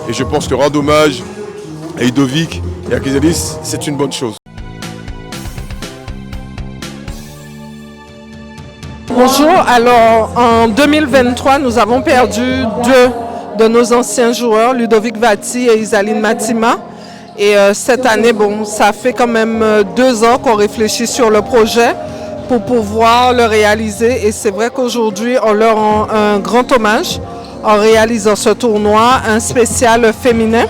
Et je pense que rendre hommage à Ludovic et à Chrysalis, c'est une bonne chose. Bonjour, alors en 2023, nous avons perdu deux de nos anciens joueurs, Ludovic Vati et Isaline Matima. Et cette année, bon, ça fait quand même 2 ans qu'on réfléchit sur le projet pour pouvoir le réaliser. Et c'est vrai qu'aujourd'hui, on leur rend un grand hommage en réalisant ce tournoi, un spécial féminin.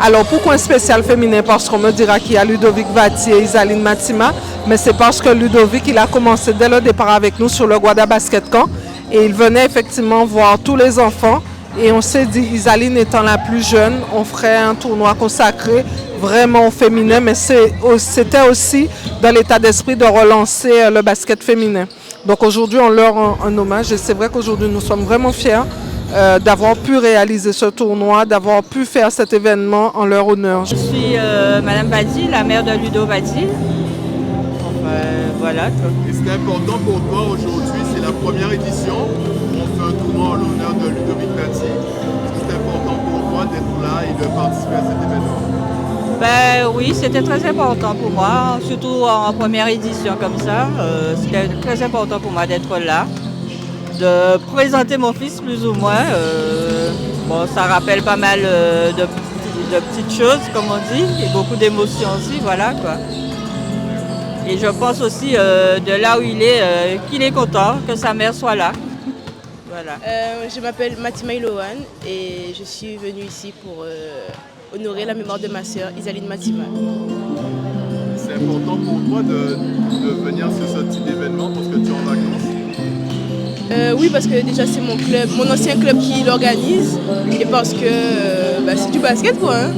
Alors pourquoi un spécial féminin? Parce qu'on me dira qu'il y a Ludovic Vati et Isaline Matima, mais c'est parce que Ludovic, il a commencé dès le départ avec nous sur le Guada Basket Camp et il venait effectivement voir tous les enfants et on s'est dit, Isaline étant la plus jeune, on ferait un tournoi consacré vraiment au féminin, mais c'était aussi dans l'état d'esprit de relancer le basket féminin. Donc aujourd'hui, on leur rend un hommage et c'est vrai qu'aujourd'hui, nous sommes vraiment fiers d'avoir pu réaliser ce tournoi, d'avoir pu faire cet événement en leur honneur. Je suis Madame Badi, la mère de Ludo Badi. Voilà. Et c'est important pour toi aujourd'hui, c'est la première édition. On fait un tournoi en l'honneur de Ludovic Badi. Est-ce que c'est important pour toi d'être là et de participer à cet événement? Ben oui, c'était très important pour moi, surtout en première édition comme ça. C'était très important pour moi d'être là, de présenter mon fils plus ou moins. Bon, ça rappelle pas mal de petites choses, comme on dit, et beaucoup d'émotions aussi, voilà quoi. Et je pense aussi de là où il est, qu'il est content que sa mère soit là. Voilà. Je m'appelle Matima Ilohan et je suis venue ici pour honorer la mémoire de ma sœur Isaline Matima. C'est important pour toi de venir sur ce type d'événement parce que tu es en vacances? Oui, parce que déjà c'est mon ancien club qui l'organise et parce que c'est du basket quoi. Hein.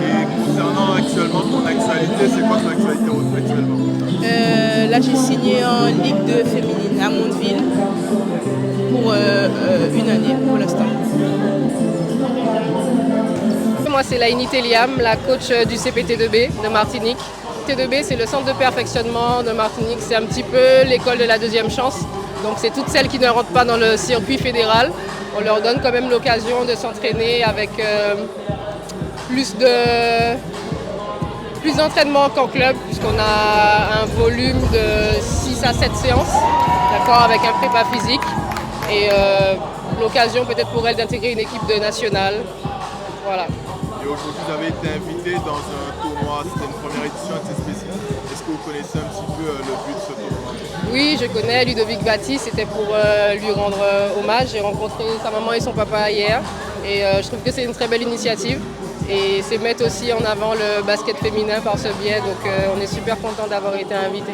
Et concernant actuellement ton actualité, c'est quoi ton actualité actuellement? Là j'ai signé en Ligue 2 féminine à Mondeville pour une année pour l'instant. Moi c'est Laïni Teliam, la coach du CPT2B de Martinique. T2B c'est le centre de perfectionnement de Martinique, c'est un petit peu l'école de la deuxième chance. Donc c'est toutes celles qui ne rentrent pas dans le circuit fédéral. On leur donne quand même l'occasion de s'entraîner avec plus d'entraînement qu'en club, puisqu'on a un volume de 6 à 7 séances, d'accord, avec un prépa physique. Et l'occasion peut-être pour elles d'intégrer une équipe de nationale. Voilà. Et aujourd'hui, vous avez été invité dans un tournoi, c'était une première édition assez spéciale. Est-ce que vous connaissez un petit peu le but de ce tournoi? Oui, je connais Ludovic Vati, c'était pour lui rendre hommage. J'ai rencontré sa maman et son papa hier et je trouve que c'est une très belle initiative. Et c'est mettre aussi en avant le basket féminin par ce biais, donc on est super content d'avoir été invité.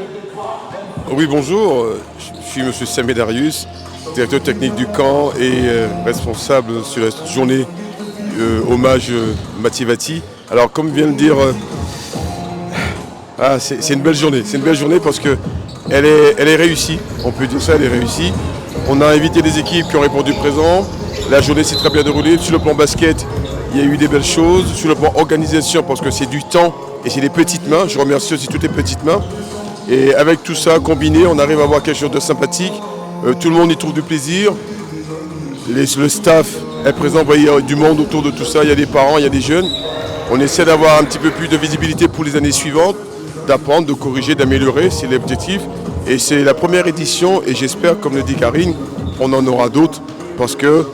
Oui, bonjour, je suis M. Samé Darius, directeur technique du camp et responsable sur la journée hommage Mativati. Alors comme vient de dire, c'est une belle journée. C'est une belle journée parce qu'elle est réussie, on peut dire ça, elle est réussie. On a invité des équipes qui ont répondu présent. La journée s'est très bien déroulée. Sur le plan basket, il y a eu des belles choses. Sur le plan organisation, parce que c'est du temps et c'est des petites mains. Je remercie aussi toutes les petites mains. Et avec tout ça combiné, on arrive à avoir quelque chose de sympathique. Tout le monde y trouve du plaisir. Le staff est présent, vous voyez, il y a du monde autour de tout ça. Il y a des parents, il y a des jeunes. On essaie d'avoir un petit peu plus de visibilité pour les années suivantes, d'apprendre, de corriger, d'améliorer, c'est l'objectif. Et c'est la première édition et j'espère, comme le dit Karine, on en aura d'autres parce que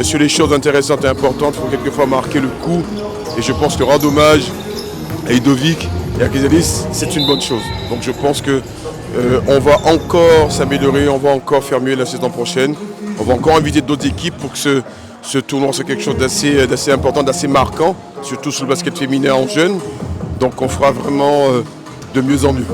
sur les choses intéressantes et importantes, il faut quelquefois marquer le coup. Et je pense que rendre hommage à Ludovic et à Chrysalis, c'est une bonne chose. Donc je pense qu'on va encore s'améliorer, on va encore faire mieux la saison prochaine. On va encore inviter d'autres équipes pour que ce tournoi soit quelque chose d'assez important, d'assez marquant, surtout sur le basket féminin en jeunes. Donc on fera vraiment de mieux en mieux.